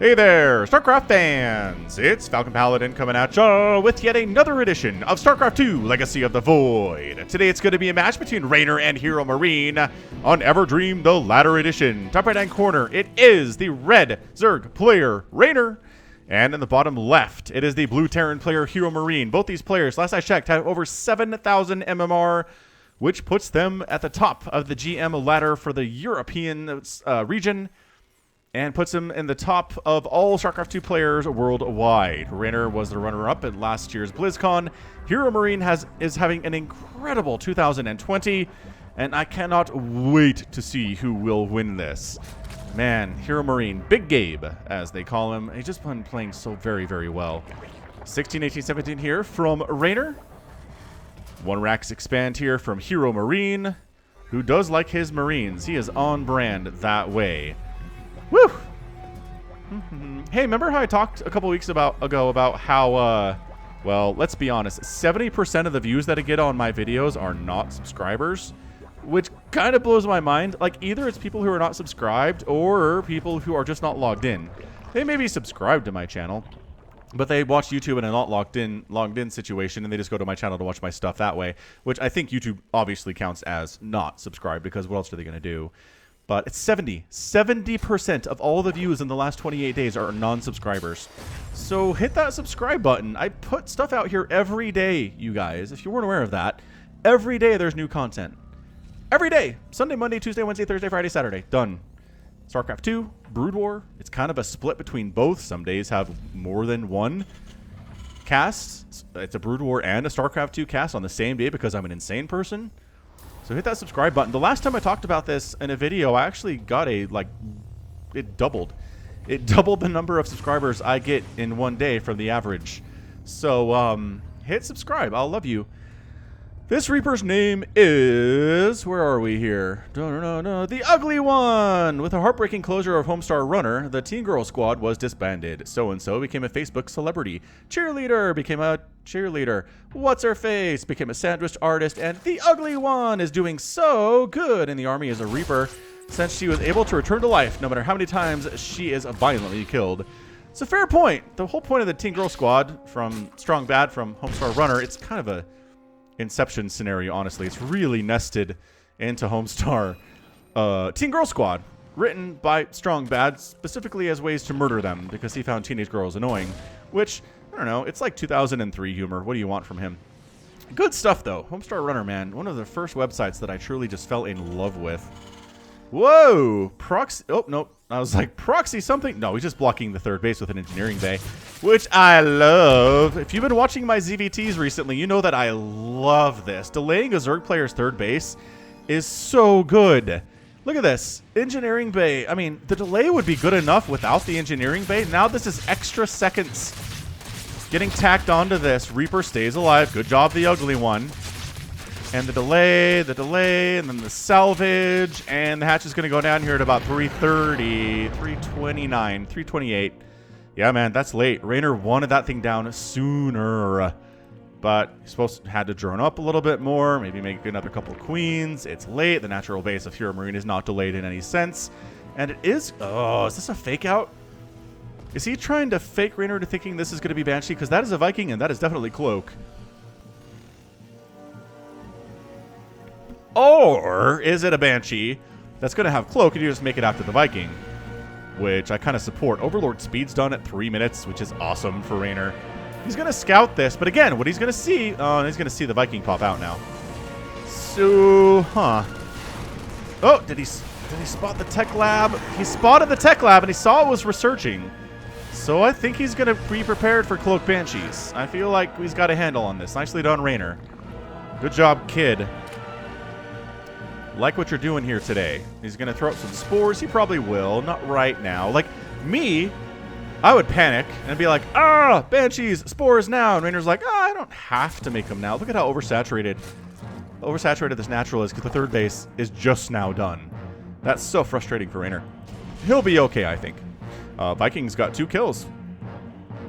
Hey there, StarCraft fans! It's Falcon Paladin coming at ya with yet another edition of StarCraft 2 Legacy of the Void. Today it's going to be a match between Reynor and HeRoMaRinE on Everdream the Ladder Edition. Top right-hand corner, it is the red Zerg player, Reynor. And in the bottom left, it is the blue Terran player, HeRoMaRinE. Both these players, last I checked, have over 7,000 MMR, which puts them at the top of the GM ladder for the European region, and puts him in the top of all StarCraft 2 players worldwide. Reynor was the runner-up at last year's BlizzCon. HeRoMaRinE is having an incredible 2020, and I cannot wait to see who will win this. Man, HeRoMaRinE, Big Gabe, as they call him, he's just been playing so very, very well. 16, 18, 17 here from Reynor. One Rax expand here from HeRoMaRinE, who does like his Marines. He is on brand that way. Woo! Hey, remember how I talked a couple weeks ago about how, well, let's be honest, 70% of the views that I get on my videos are not subscribers, which kind of blows my mind. Like, either it's people who are not subscribed or people who are just not logged in. They may be subscribed to my channel, but they watch YouTube in a not logged in situation, and they just go to my channel to watch my stuff that way, which I think YouTube obviously counts as not subscribed, because what else are they going to do? But it's 70% of all the views in the last 28 days are non-subscribers. So hit that subscribe button. I put stuff out here every day, you guys. If you weren't aware of that, every day there's new content. Every day. Sunday, Monday, Tuesday, Wednesday, Thursday, Friday, Saturday. Done. StarCraft 2, Brood War. It's kind of a split between both. Some days have more than one cast. It's a Brood War and a StarCraft 2 cast on the same day because I'm an insane person. So hit that subscribe button. The last time I talked about this in a video, I actually got it doubled. It doubled the number of subscribers I get in one day from the average. So hit subscribe. I'll love you. This Reaper's name is, where are we here? The Ugly One! With a heartbreaking closure of Homestar Runner, the Teen Girl Squad was disbanded. So-and-so became a Facebook celebrity. Cheerleader became a cheerleader. What's-her-face became a sandwich artist. And the Ugly One is doing so good in the army as a Reaper, since she was able to return to life no matter how many times she is violently killed. It's a fair point. The whole point of the Teen Girl Squad from Strong Bad from Homestar Runner, it's kind of a Inception scenario, honestly. It's really nested into Homestar. Teen Girl Squad, written by Strong Bad specifically as ways to murder them because he found teenage girls annoying, which, I don't know, it's like 2003 humor. What do you want from him? Good stuff, though. Homestar Runner, man, one of the first websites that I truly just fell in love with. Whoa! Proxy... Oh, nope. I was like, proxy something? No, he's just blocking the third base with an engineering bay, which I love. If you've been watching my ZVTs recently, you know that I love this. Delaying a Zerg player's third base is so good. Look at this. Engineering bay. I mean, the delay would be good enough without the engineering bay. Now this is extra seconds getting tacked onto this. Reaper stays alive. Good job, the Ugly One. And the delay, and then the salvage, and the hatch is going to go down here at about 330, 329, 328. Yeah, man, that's late. Reynor wanted that thing down sooner, but he's had to drone up a little bit more, maybe make another couple of queens. It's late. The natural base of HeRoMaRinE is not delayed in any sense. And it is... Oh, is this a fake out? Is he trying to fake Reynor to thinking this is going to be Banshee? Because that is a Viking, and that is definitely Cloak. Or is it a Banshee that's going to have Cloak and you just make it after the Viking? Which I kind of support. Overlord speed's done at 3 minutes, which is awesome for Reynor. He's going to scout this, but again, what he's going to see... he's going to see the Viking pop out now. So, Oh, did he spot the tech lab? He spotted the tech lab and he saw it was researching. So I think he's going to be prepared for Cloak Banshees. I feel like he's got a handle on this. Nicely done, Reynor. Good job, kid. Like what you're doing here today. He's going to throw up some spores. He probably will. Not right now. Like, me, I would panic and be like, ah, Banshees, spores now. And Reynor's like, I don't have to make them now. Look at how oversaturated this natural is because the third base is just now done. That's so frustrating for Reynor. He'll be okay, I think. Vikings got 2 kills,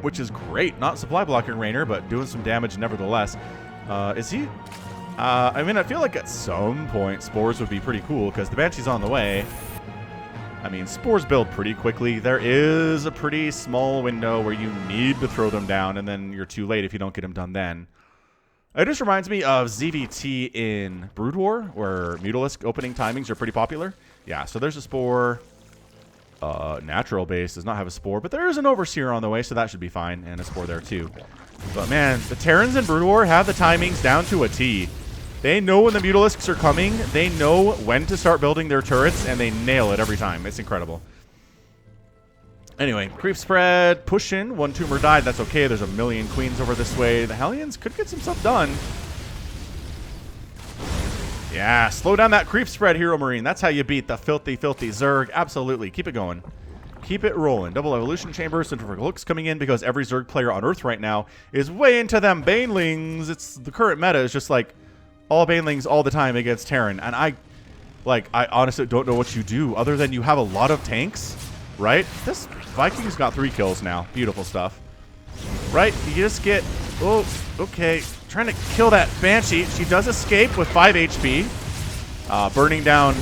which is great. Not supply blocking Reynor, but doing some damage nevertheless. Is he... I mean, I feel like at some point Spores would be pretty cool because the Banshee's on the way. I mean, spores build pretty quickly. There is a pretty small window where you need to throw them down, and then you're too late if you don't get them done then. It just reminds me of ZVT in Brood War, where Mutalisk opening timings are pretty popular. Yeah, so there's a spore. Natural base does not have a spore, but there is an Overseer on the way, so that should be fine, and a spore there too. But man, the Terrans in Brood War have the timings down to a T. They know when the Mutalisks are coming, they know when to start building their turrets, and they nail it every time. It's incredible. Anyway, creep spread, push in. One tumor died. That's okay. There's a million queens over this way. The Hellions could get some stuff done. Yeah, slow down that creep spread, HeRoMaRinE. That's how you beat the filthy, filthy Zerg. Absolutely. Keep it going. Keep it rolling. Double evolution chambers and looks coming in because every Zerg player on Earth right now is way into them Banelings. It's the current meta is just like all Banelings all the time against Terran. And I honestly don't know what you do other than you have a lot of tanks, right? This Viking's got 3 kills now. Beautiful stuff. Right? You just get... Oh, okay. Trying to kill that Banshee. She does escape with 5 HP. Burning down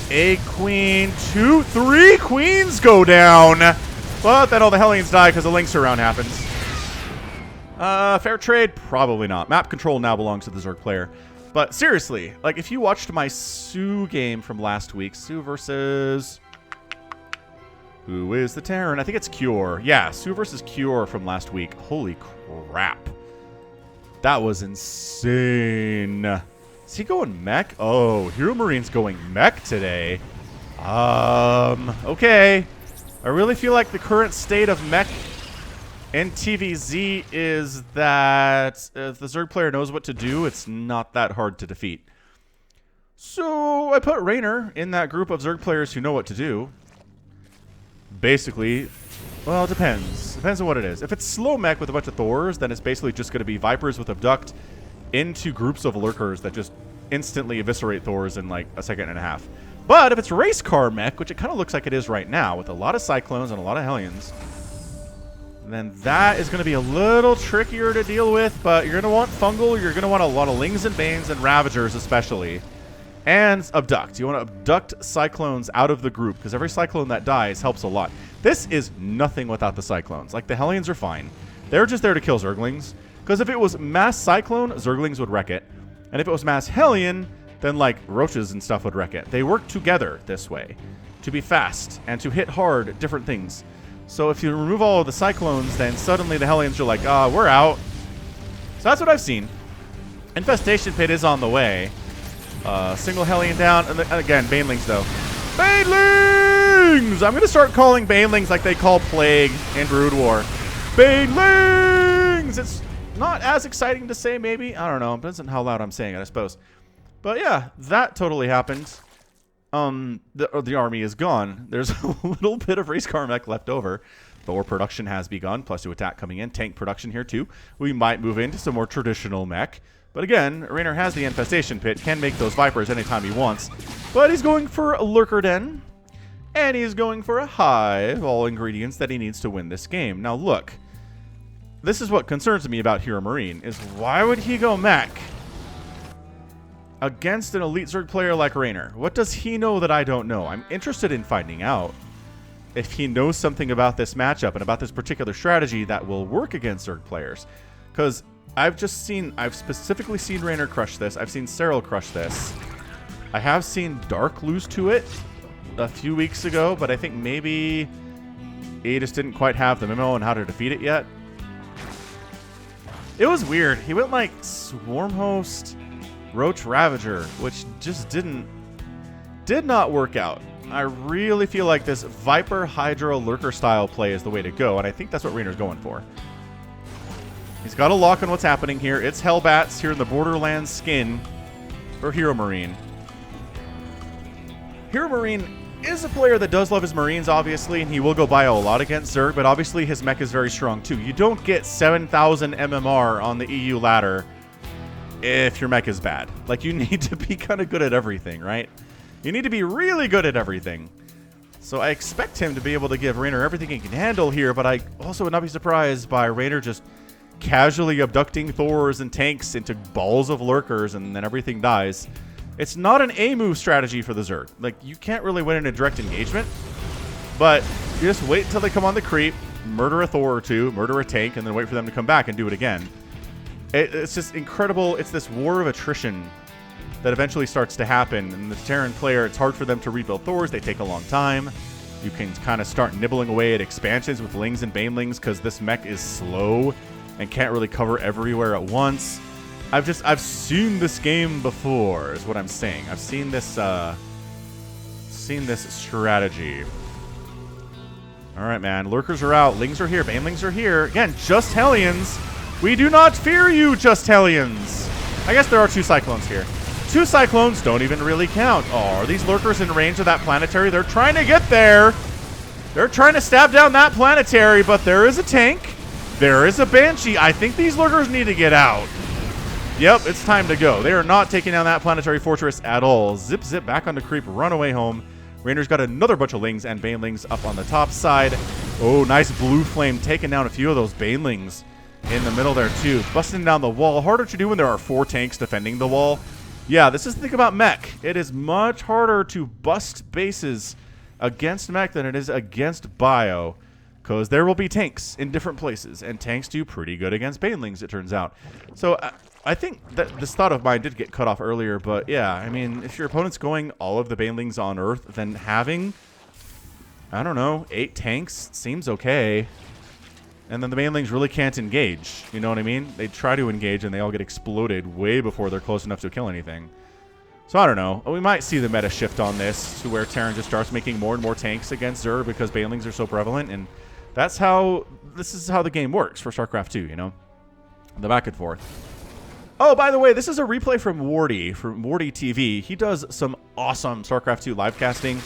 a queen. 2, 3 queens go down. But then all the Hellions die because the Lynx round happens. Fair trade? Probably not. Map control now belongs to the Zerg player. But seriously, like if you watched my Sue game from last week, Sue versus... Who is the Terran? I think it's Cure. Yeah, Sue versus Cure from last week. Holy crap. That was insane. Is he going mech? Oh, HeRoMaRiNE's going mech today. Okay. I really feel like the current state of mech in TVZ is that if the Zerg player knows what to do, it's not that hard to defeat. So I put Reynor in that group of Zerg players who know what to do. Basically, well, it depends. Depends on what it is. If it's slow mech with a bunch of Thors, then it's basically just going to be Vipers with Abduct into groups of Lurkers that just instantly eviscerate Thors in like a second and a half. But if it's race car mech, which it kind of looks like it is right now, with a lot of Cyclones and a lot of Hellions, then that is going to be a little trickier to deal with, but you're going to want Fungal, you're going to want a lot of Lings and Banes and Ravagers especially. And Abduct. You want to abduct Cyclones out of the group, because every Cyclone that dies helps a lot. This is nothing without the Cyclones. Like, the Hellions are fine. They're just there to kill Zerglings. Because if it was mass Cyclone, Zerglings would wreck it. And if it was mass Hellion, then, like, Roaches and stuff would wreck it. They work together this way. To be fast and to hit hard at different things. So if you remove all of the Cyclones, then suddenly the Hellions are like, we're out. So that's what I've seen. Infestation Pit is on the way. Single Hellion down, and again, Banelings though. Banelings! I'm going to start calling Banelings like they call Plague in Brood War. Banelings! It's not as exciting to say, maybe. I don't know. It depends on how loud I'm saying it, I suppose. But yeah, that totally happened. The army is gone. There's a little bit of race car mech left over. Thor production has begun, +2 attack coming in. Tank production here too. We might move into some more traditional mech. But again, Reynor has the Infestation Pit, can make those Vipers anytime he wants. But he's going for a Lurker Den, and he's going for a Hive, all ingredients that he needs to win this game. Now look, this is what concerns me about HeRoMaRinE, is why would he go mech against an elite Zerg player like Reynor? What does he know that I don't know? I'm interested in finding out if he knows something about this matchup and about this particular strategy that will work against Zerg players. Because I've specifically seen Reynor crush this. I've seen Cyril crush this. I have seen Dark lose to it a few weeks ago, but I think maybe he just didn't quite have the memo on how to defeat it yet. It was weird. He went like Swarm Host, Roach Ravager, which just did not work out. I really feel like this Viper Hydra Lurker style play is the way to go, and I think that's what Reynor's going for. He's got a lock on what's happening here. It's Hellbats here in the Borderlands skin for HeRoMaRinE. HeRoMaRinE is a player that does love his Marines, obviously, and he will go bio a lot against Zerg, but obviously his mech is very strong, too. You don't get 7,000 MMR on the EU ladder if your mech is bad. Like, you need to be kind of good at everything, right? You need to be really good at everything. So I expect him to be able to give Reynor everything he can handle here, but I also would not be surprised by Reynor just casually abducting Thors and tanks into balls of Lurkers, and then everything dies. It's not an A move strategy for the Zerg. Like, you can't really win in a direct engagement but you just wait until they come on the creep, murder a Thor or two, murder a tank, and then wait for them to come back and do it again. It's just incredible. It's this war of attrition that eventually starts to happen. And the Terran player, it's hard for them to rebuild Thors. They take a long time. You can kind of start nibbling away at expansions with Lings and Banelings because this mech is slow and can't really cover everywhere at once. I've seen this game before, is what I'm saying. I've seen this strategy. All right, man. Lurkers are out. Lings are here. Banelings are here. Again, just Hellions. We do not fear you, just Hellions. I guess there are 2 Cyclones here. 2 Cyclones don't even really count. Oh, are these Lurkers in range of that planetary? They're trying to get there. They're trying to stab down that planetary, but there is a tank. There is a Banshee. I think these Lurkers need to get out. Yep, it's time to go. They are not taking down that planetary fortress at all. Zip, zip, back on the creep, run away home. Reynor's got another bunch of Lings and Banelings up on the top side. Oh, nice blue flame taking down a few of those Banelings in the middle there too. Busting down the wall. Harder to do when there are 4 tanks defending the wall. Yeah, this is the thing about mech. It is much harder to bust bases against mech than it is against bio, because there will be tanks in different places, and tanks do pretty good against Banelings, it turns out. So I think that this thought of mine did get cut off earlier, but yeah, I mean, if your opponent's going all of the Banelings on Earth, then having, I don't know, 8 tanks seems okay. And then the Banelings really can't engage. You know what I mean? They try to engage and they all get exploded way before they're close enough to kill anything. So I don't know. We might see the meta shift on this to where Terran just starts making more and more tanks against Xur because Banelings are so prevalent. And that's how, this is how the game works for StarCraft 2, you know? The back and forth. Oh, by the way, this is a replay from Wardy TV. He does some awesome StarCraft 2 live casting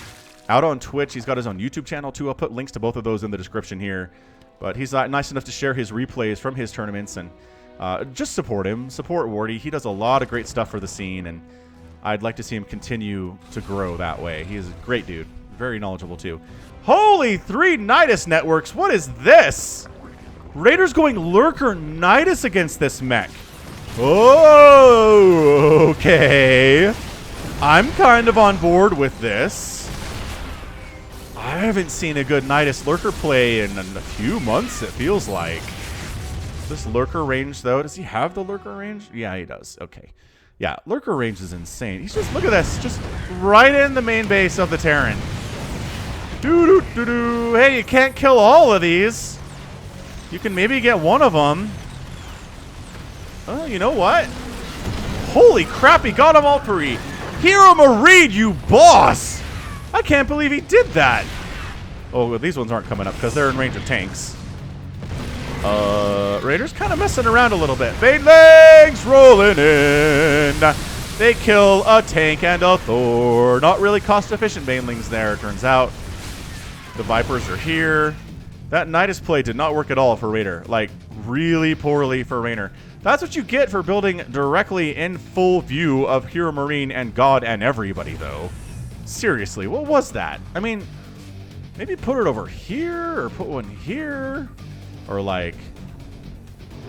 out on Twitch. He's got his own YouTube channel too. I'll put links to both of those in the description here. But he's nice enough to share his replays from his tournaments, and just support him. Support Wardy. He does a lot of great stuff for the scene, and I'd like to see him continue to grow that way. He is a great dude. Very knowledgeable, too. Holy 3 Nydus networks. What is this? Raider's going Lurker Nydus against this mech. Oh, okay. I'm kind of on board with this. I haven't seen a good Nydus Lurker play in a few months, it feels like. This Lurker range, though, does he have the Lurker range? Yeah, he does. Okay. Yeah, Lurker range is insane. He's just, look at this, just right in the main base of the Terran. Doo-doo-doo-doo. Hey, you can't kill all of these. You can maybe get one of them. Oh, you know what? Holy crap, he got him all free. HeRoMaRinE, you boss! I can't believe he did that. Oh, well, these ones aren't coming up because they're in range of tanks. Raider's kind of messing around a little bit. Banelings rolling in. They kill a tank and a Thor. Not really cost-efficient Banelings there, it turns out. The Vipers are here. That Nydus play did not work at all for Raider. Like, really poorly for Reynor. That's what you get for building directly in full view of HeRoMaRinE and God and everybody, though. Seriously, what was that? I mean, maybe put it over here or put one here. Or like,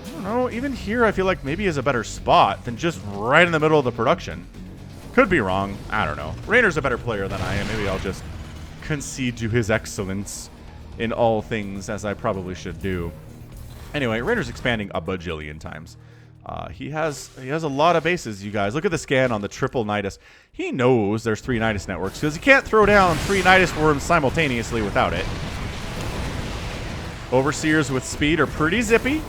I don't know, even here I feel like maybe is a better spot than just right in the middle of the production. Could be wrong. I don't know. Raynor's a better player than I am. Maybe I'll just concede to his excellence in all things, as I probably should do. Anyway, Raynor's expanding a bajillion times. He has a lot of bases, you guys. Look at the scan on the triple Nydus. He knows there's 3 Nydus networks because he can't throw down 3 Nydus worms simultaneously without it. Overseers with speed are pretty zippy.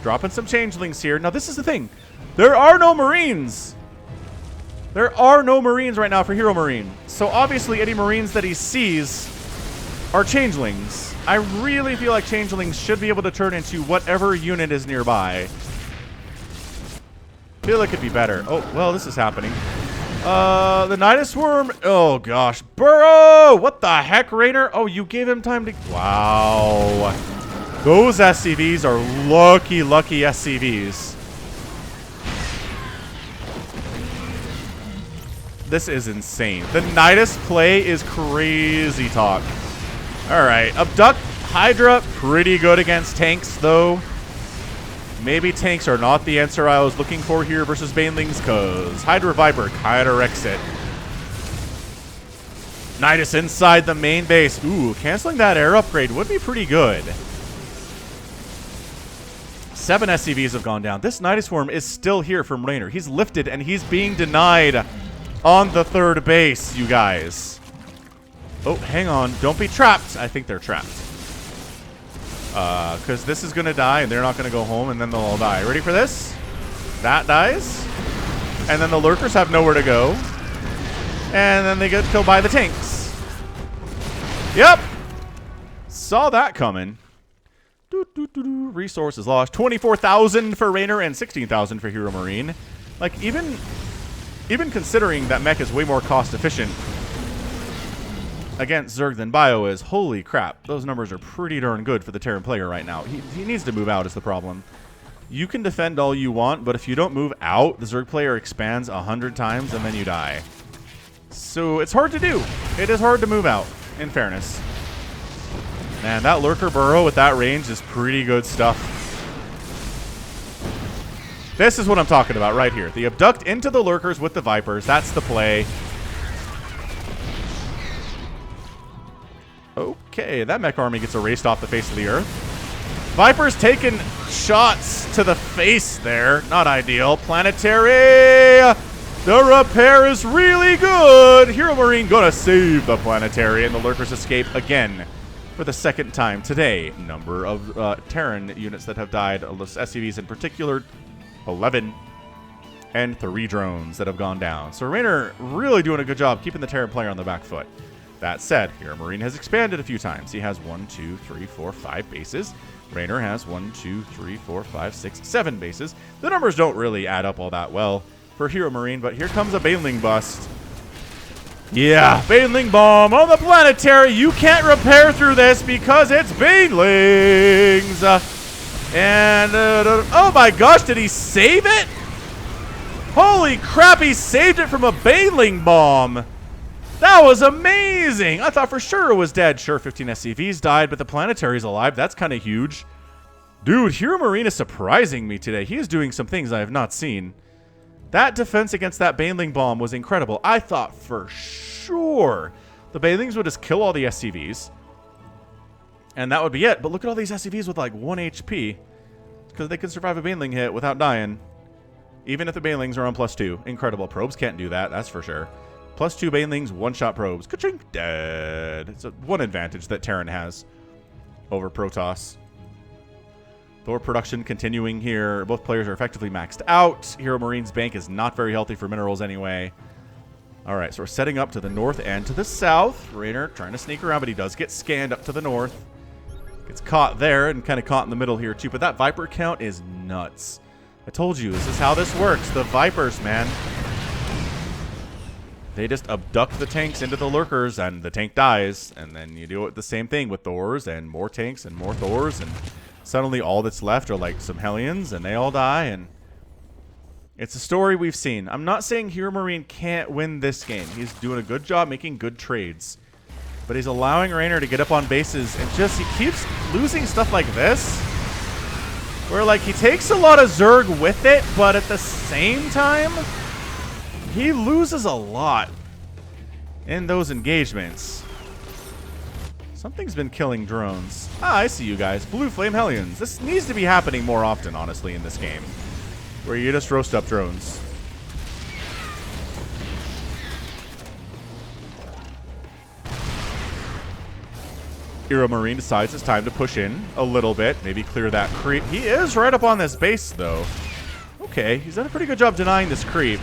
Dropping some changelings here. Now, this is the thing. There are no Marines. There are no Marines right now for HeRoMaRinE. So, obviously, any Marines that he sees are changelings. I really feel like changelings should be able to turn into whatever unit is nearby. I feel like it'd be better. Oh, well, this is happening. The Nydus worm. Oh, gosh. Burrow! What the heck, Reynor? Oh, you gave him time to... Wow. Those SCVs are lucky, lucky SCVs. This is insane. The Nydus play is crazy talk. All right. Abduct Hydra. Pretty good against tanks, though. Maybe tanks are not the answer I was looking for here versus Banelings, because Hydra Viper kind of wrecks it. Nydus inside the main base. Ooh, canceling that air upgrade would be pretty good. 7 SCVs have gone down. This Nydus form is still here from Reynor. He's lifted and he's being denied on the 3rd base, you guys. Oh, hang on. Don't be trapped. I think they're trapped. Because this is going to die and they're not going to go home and then they'll all die. Ready for this? That dies. And then the Lurkers have nowhere to go. And then they get killed by the tanks. Yep. Saw that coming. Resources lost. 24,000 for Reynor and 16,000 for HeRoMaRinE. Like, even considering that mech is way more cost efficient against Zerg than Bio is, holy crap, those numbers are pretty darn good for the Terran player right now. He needs to move out is the problem. You can defend all you want, but if you don't move out, the Zerg player expands 100 times and then you die. So it's hard to do. It is hard to move out, in fairness. Man, that Lurker burrow with that range is pretty good stuff. This is what I'm talking about right here. The abduct into the Lurkers with the Vipers. That's the play. Okay, that mech army gets erased off the face of the earth. Vipers taking shots to the face there. Not ideal. Planetary. The repair is really good. HeRoMaRinE gonna save the Planetary, and the Lurkers escape again for the 2nd time today. Number of Terran units that have died, SCVs in particular, 11, and 3 drones that have gone down. So Reynor really doing a good job keeping the Terran player on the back foot. That said, HeRoMaRinE has expanded a few times. He has 1, 2, 3, 4, 5 bases. Reynor has 1, 2, 3, 4, 5, 6, 7 bases. The numbers don't really add up all that well for HeRoMaRinE, but here comes a Baneling bust. Yeah, Baneling bomb on the Planetary. You can't repair through this because it's Banelings. Oh my gosh, did he save it? Holy crap, he saved it from a Baneling bomb. That was amazing. I thought for sure it was dead. Sure, 15 SCVs died, but the Planetary's alive. That's kind of huge. Dude, HeRoMaRinE is surprising me today. He is doing some things I have not seen. That defense against that Baneling bomb was incredible. I thought for sure the Banelings would just kill all the SCVs, and that would be it. But look at all these SCVs with like 1 HP, because they can survive a Baneling hit without dying, even if the Banelings are on +2. Incredible. Probes can't do that, that's for sure. +2 Banelings, 1-shot probes. Ka-chink, dead. It's one advantage that Terran has over Protoss. Thor production continuing here. Both players are effectively maxed out. HeRoMaRinE's bank is not very healthy for minerals anyway. All right, so we're setting up to the north and to the south. Reynor trying to sneak around, but he does get scanned up to the north. Gets caught there and kind of caught in the middle here too. But that Viper count is nuts. I told you, this is how this works. The Vipers, man. They just abduct the tanks into the Lurkers, and the tank dies. And then you do it the same thing with Thors, and more tanks, and more Thors, and suddenly all that's left are like some Hellions, and they all die, and it's a story we've seen. I'm not saying HeRoMaRinE can't win this game. He's doing a good job making good trades. But he's allowing Reynor to get up on bases, and just, he keeps losing stuff like this, where like he takes a lot of Zerg with it, but at the same time, he loses a lot in those engagements. Something's been killing drones. Ah, I see you guys. Blue Flame Hellions. This needs to be happening more often, honestly, in this game, where you just roast up drones. HeRoMaRinE decides it's time to push in a little bit, maybe clear that creep. He is right up on this base, though. Okay, he's done a pretty good job denying this creep.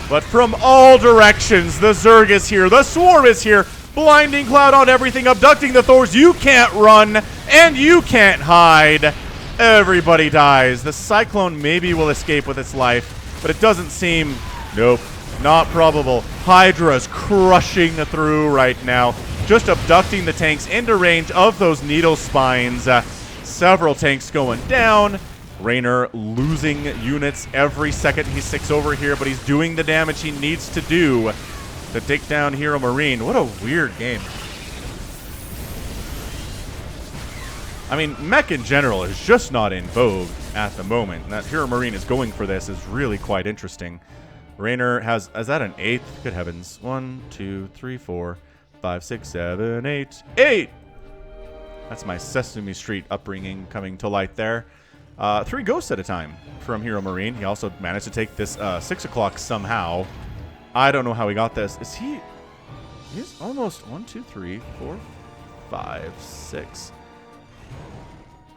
But from all directions, the Zerg is here, the Swarm is here, blinding cloud on everything, abducting the Thors. You can't run, and you can't hide. Everybody dies. The Cyclone maybe will escape with its life, but it doesn't seem... Nope, not probable. Hydra's crushing through right now, just abducting the tanks into range of those needle spines. Several tanks going down. Reynor losing units every second he sticks over here, but he's doing the damage he needs to do to take down HeRoMaRinE. What a weird game. I mean, mech in general is just not in vogue at the moment. That HeRoMaRinE is going for this is really quite interesting. Reynor has, is that an 8th? Good heavens. 1, 2, 3, 4, 5, 6, 7, 8. 8! That's my Sesame Street upbringing coming to light there. 3 ghosts at a time from HeRoMaRinE. He also managed to take this 6 o'clock somehow. I don't know how he got this. Is he... He's almost 1, 2, 3, 4, 5, 6.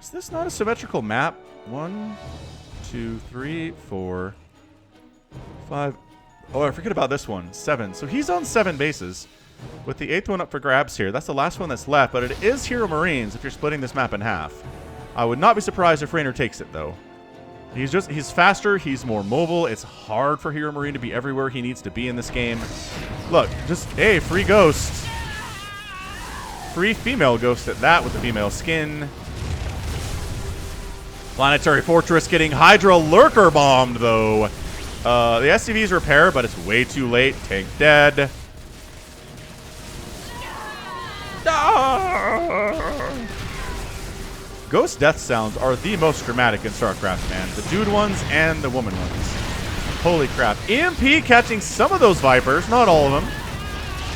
Is this not a symmetrical map? 1, 2, 3, 4, 5. Oh, I forget about this one. 7. So he's on 7 bases. With the 8th one up for grabs here. That's the last one that's left, but it is HeRoMaRinE's if you're splitting this map in half. I would not be surprised if Reynor takes it, though. He's faster, he's more mobile. It's hard for HeRoMaRinE to be everywhere he needs to be in this game. Look, just, hey, free ghost. Free female ghost at that with the female skin. Planetary Fortress getting Hydra Lurker bombed, though. The SCV's repair, but it's way too late. Tank dead. Ghost death sounds are the most dramatic in StarCraft, man. The dude ones and the woman ones. Holy crap. EMP catching some of those Vipers, not all of them.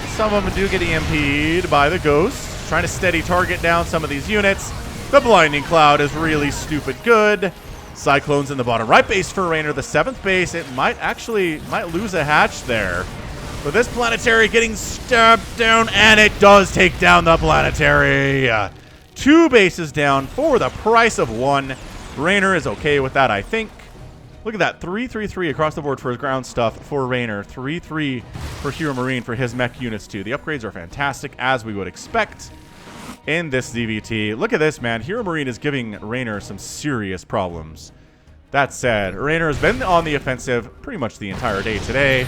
Some of them do get EMP'd by the ghosts. Trying to steady target down some of these units. The Blinding Cloud is really stupid good. Cyclones in the bottom right base for Reynor. The 7th base, it might lose a hatch there. But this planetary getting stabbed down, and it does take down the planetary. 2 bases down for the price of 1. Reynor is okay with that, I think. Look at that, 3-3-3 across the board for his ground stuff for Reynor. 3-3 for HeRoMaRinE for his mech units, too. The upgrades are fantastic, as we would expect in this DVT. Look at this, man. HeRoMaRinE is giving Reynor some serious problems. That said, Reynor has been on the offensive pretty much the entire day today.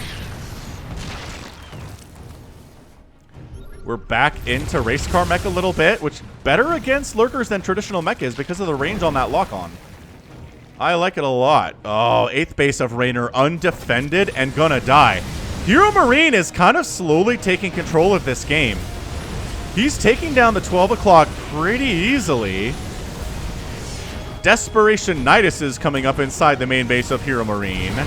We're back into race car mech a little bit, which better against lurkers than traditional mech is because of the range on that lock-on. I like it a lot. Oh, 8th base of Reynor undefended and gonna die. HeRoMaRinE is kind of slowly taking control of this game. He's taking down the 12 o'clock pretty easily. Desperation Nydus is coming up inside the main base of HeRoMaRinE.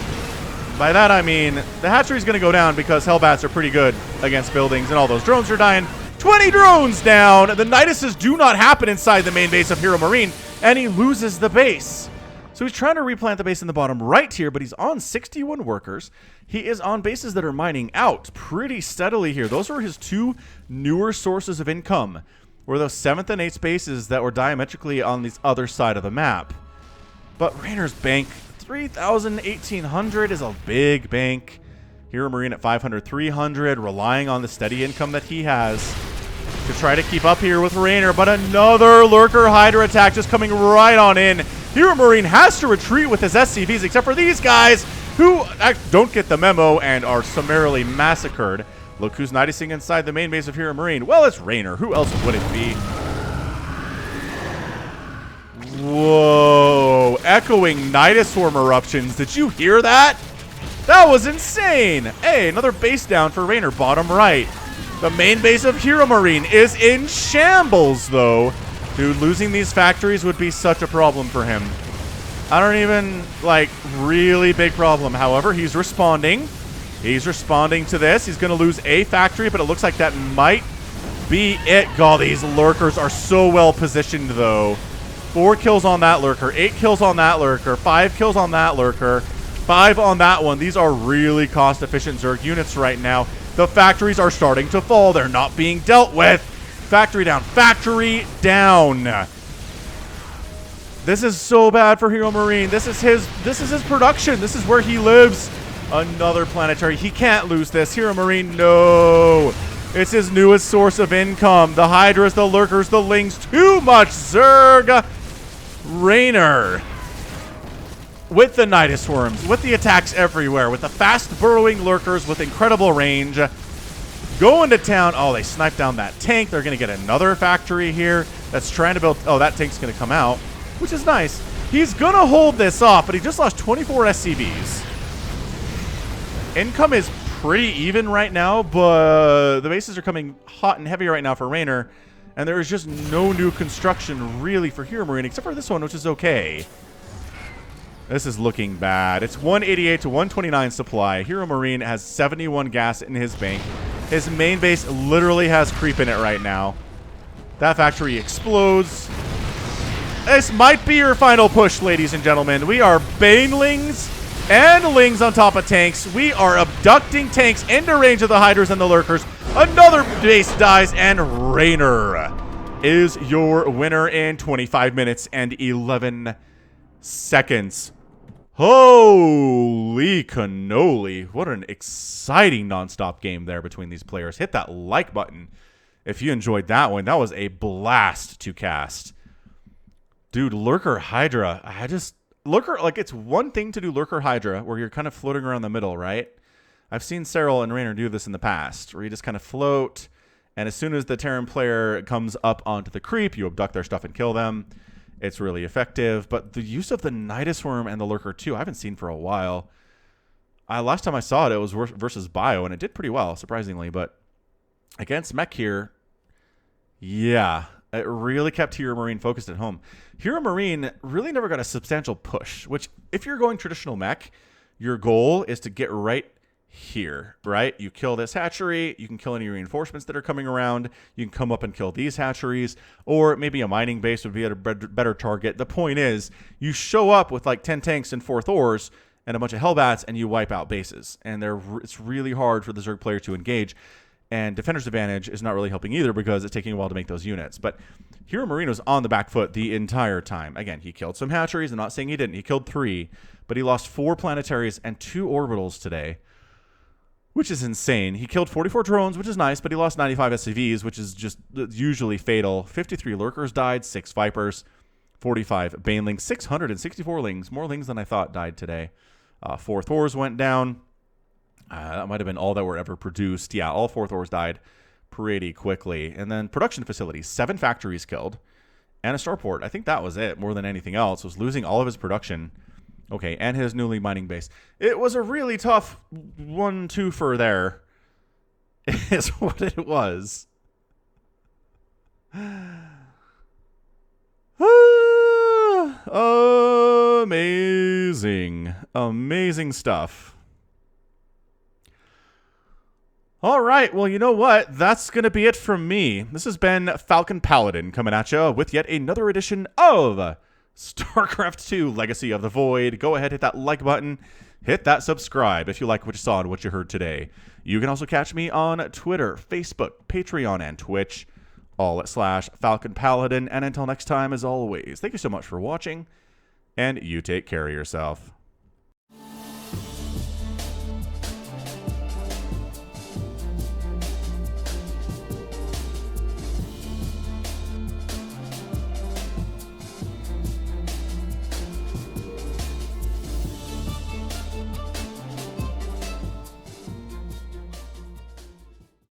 By that I mean the hatchery's going to go down because Hellbats are pretty good against buildings and all those drones are dying. 20 drones down! The Nyduses do not happen inside the main base of HeRoMaRinE, and he loses the base. So he's trying to replant the base in the bottom right here, but he's on 61 workers. He is on bases that are mining out pretty steadily here. Those are his 2 newer sources of income, were those 7th and 8th bases that were diametrically on the other side of the map. But Reynor's bank, 3,000, 1,800 is a big bank. HeRoMaRinE at 500, 300, relying on the steady income that he has to try to keep up here with Reynor. But another Lurker Hydra attack just coming right on in. HeRoMaRinE has to retreat with his SCVs, except for these guys who don't get the memo and are summarily massacred. Look who's Nydusing inside the main base of HeRoMaRinE. Well, it's Reynor. Who else would it be? Whoa. Echoing Nydus swarm eruptions. Did you hear that? That was insane. Hey, another base down for Reynor, bottom right. The main base of HeRoMaRinE is in shambles, though. Dude, losing these factories would be such a problem for him. I don't even, like, really big problem. However, he's responding. He's responding to this. He's going to lose a factory, but it looks like that might be it. God, these Lurkers are so well positioned, though. 4 kills on that Lurker. 8 kills on that Lurker. 5 kills on that Lurker. 5 on that one. These are really cost-efficient Zerg units right now. The factories are starting to fall. They're not being dealt with. Factory down. Factory down. This is so bad for HeRoMaRinE. This is his production. This is where he lives. Another planetary. He can't lose this. HeRoMaRinE, no. It's his newest source of income. The Hydras, the Lurkers, the Lings. Too much Zerg. Reynor. With the Nydus Worms, with the attacks everywhere, with the fast burrowing Lurkers with incredible range. Going to town. Oh, they sniped down that tank. They're going to get another factory here that's trying to build. Oh, that tank's going to come out, which is nice. He's going to hold this off, but he just lost 24 SCVs. Income is pretty even right now, but the bases are coming hot and heavy right now for Reynor, and there is just no new construction really for HeRoMaRinE, except for this one, which is okay. This is looking bad. It's 188 to 129 supply. HeRoMaRinE has 71 gas in his bank. His main base literally has creep in it right now. That factory explodes. This might be your final push, ladies and gentlemen. We are banelings and lings on top of tanks. We are abducting tanks into range of the hydras and the lurkers. Another base dies, and Reynor is your winner in 25 minutes and 11 seconds. Holy cannoli. What an exciting nonstop game there between these players. Hit that like button if you enjoyed that one. That was a blast to cast. Dude, Lurker Hydra. Lurker, like, it's one thing to do Lurker Hydra where you're kind of floating around the middle, right? I've seen Cyril and Reynor do this in the past, where you just kind of float, and as soon as the Terran player comes up onto the creep, you abduct their stuff and kill them. It's really effective, but the use of the Nydus worm and the Lurker too, I haven't seen for a while. Last time I saw it, it was versus Bio, and it did pretty well, surprisingly, but against mech here, yeah, it really kept HeRoMaRinE focused at home. HeRoMaRinE really never got a substantial push, which if you're going traditional mech, your goal is to get right here, right? You kill this hatchery, you can kill any reinforcements that are coming around, you can come up and kill these hatcheries, or maybe a mining base would be at a better target. The point is, you show up with like 10 tanks and 4 Thors and a bunch of Hellbats, and you wipe out bases. And it's really hard for the Zerg player to engage. And Defender's Advantage is not really helping either because it's taking a while to make those units. But HeRoMaRinE was on the back foot the entire time. Again, he killed some hatcheries. I'm not saying he didn't. He killed 3, but he lost 4 planetaries and 2 orbitals today, which is insane. He killed 44 drones, which is nice, but he lost 95 SCVs, which is just usually fatal. 53 Lurkers died, 6 Vipers, 45 Banelings, 664 Lings. More Lings than I thought died today. 4 Thors went down. That might have been all that were ever produced. Yeah, all 4 Thors died pretty quickly. And then production facilities, 7 factories killed, and a starport. I think that was it more than anything else. Was losing all of his production. Okay, and his newly mining base. It was a really tough 1-2 there, is what it was. Amazing. Amazing stuff. All right, well, you know what? That's going to be it from me. This has been Falcon Paladin coming at you with yet another edition of StarCraft 2 Legacy of the Void. Go ahead, hit that like button. Hit that subscribe if you like what you saw and what you heard today. You can also catch me on Twitter, Facebook, Patreon, and Twitch, all at /Falcon Paladin. And until next time, as always, thank you so much for watching, and you take care of yourself.